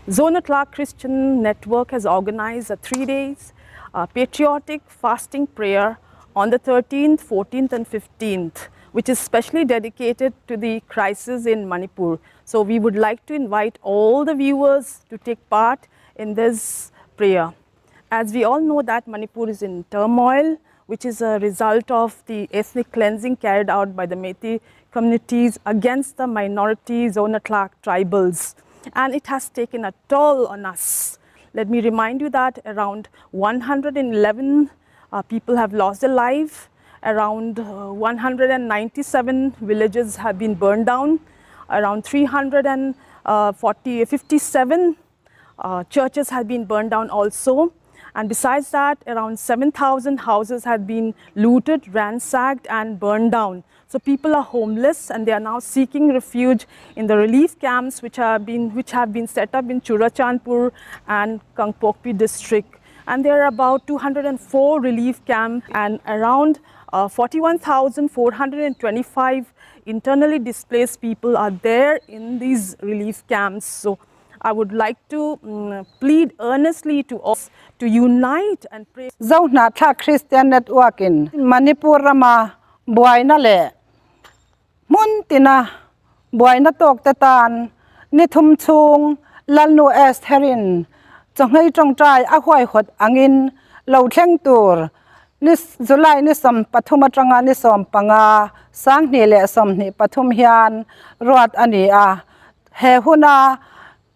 na.Hini Christian Network has organized a 3-day patriotic fasting prayer on the 13th, 14th and 15th, which is specially dedicated to the crisis in Manipur. So we would like to invite all the viewers to take part in this prayer. As we all know that Manipur is in turmoil, which is a result of the ethnic cleansing carried out by the Metis communities against the minority na.Hini tribals. And it has taken a toll on us. Let me remind you that around 111 people have lost their life, around 197 villages have been burned down, around 357 churches have been burned down also. And besides that, around 7,000 houses have been looted, ransacked and burned down. So people are homeless and they are now seeking refuge in the relief camps which have been set up in Churachandpur and Kangpokpi district. And there are about 204 relief camps and around 41,425 internally displaced people are there in these relief camps. So I would like to plead earnestly to us to unite and pray. na.Hini Christian Network in Manipur rama buaina le muntina buaina tok tatan ni thum chung lalnu es therin chonghei tongtrai a hwai hot angin lo thleng tur ni July ni som pathuma tanga ni som panga sang ni le som ni pathum hian ruat ani a he huna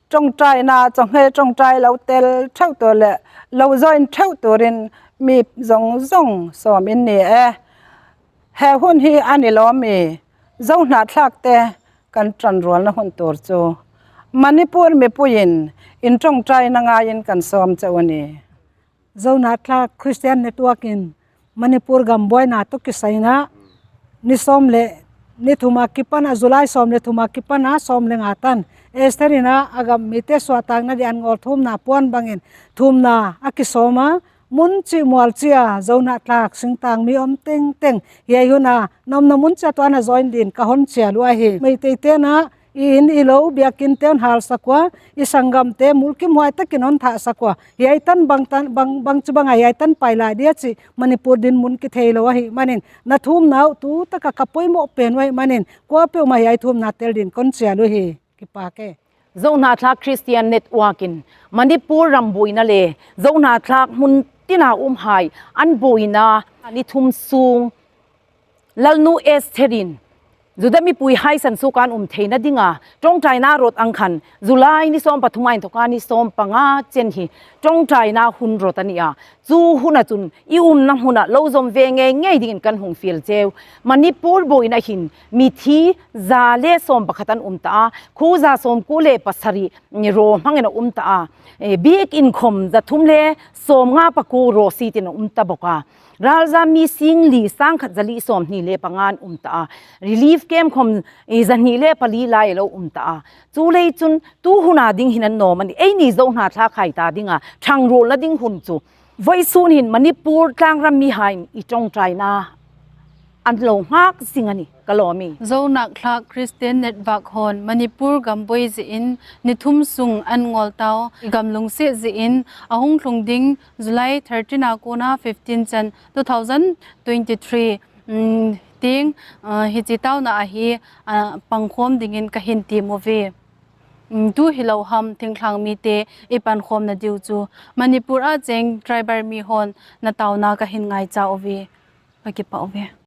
Tawngtai na chonghei tawngtai lo tel thau to le lo join thau turin mi zong som in ni he hun hi ani lo mi na.Hini te kan tran rol na hun tur chu Manipur mi puin in tawngtai na nga in kan som chawani na.Hini Christian Network in Manipur gamboi na to kisaina ni som le ni thuma kipana July som le thuma kipana som le ngatan esterina agam mite swatang na dian ngol thum na pon bangin thum na akisoma munchi mualchia na.Hini singtang mi om teng teng ye yuna nom na muncha to na join din ka hon chia lu hi mai te te na in ilo biakin ten hal sakwa isangam te mulkim hoi takin on tha sakwa yai tan bang chubanga yai tan paila dia chi Manipur din mun ki theilo hi manin na thum nau tu taka kapoi mo pen wai manin ko pe ma yai thum na tel din kon chia lu hi ki pa ke na.Hini Christian Network in Manipur rambuina le na.Hini mun tina hai an boina ani thum sung lalnu es therin Judami pui hai san sukan theina dinga Tawngtai na rot angkhan July ni som pathumai thoka ni som panga chen hi Tawngtai na hun rotania chu huna chun i na huna lozom venge ngei dingin kan hung fil cheu Manipur boina hin mi thi za le som pakhatan ta khuza som kule pasari ni ro hangena ta big income za thumle som nga paku ro si tin ta boka ralza mi sing li sang khat jali som ni le pangan ta relief camp khom izani le pali lai lo ta chu le chun tu huna ding hinan no mani ei ni na.Hini khai ta dinga thang rol la ding hun chu voi sun hin Manipur tlang ram mi hain I Tawngtai na an lo hak singani kalomi na.Hini Christian Network hon Manipur gamboi zi in nithum sung an ngol tao gam lunginsiet zi in ahung thlung ding July 13 akona 15 Jan 2023 ting hi chi tao na hi pangkhom dingin ka hin ti movie tu hilo ham thingthlang mi te ipan khom na diu chu Manipur a cheng tribal mi hon na taw na ka hin ngai cha ovi pa ki pa ovi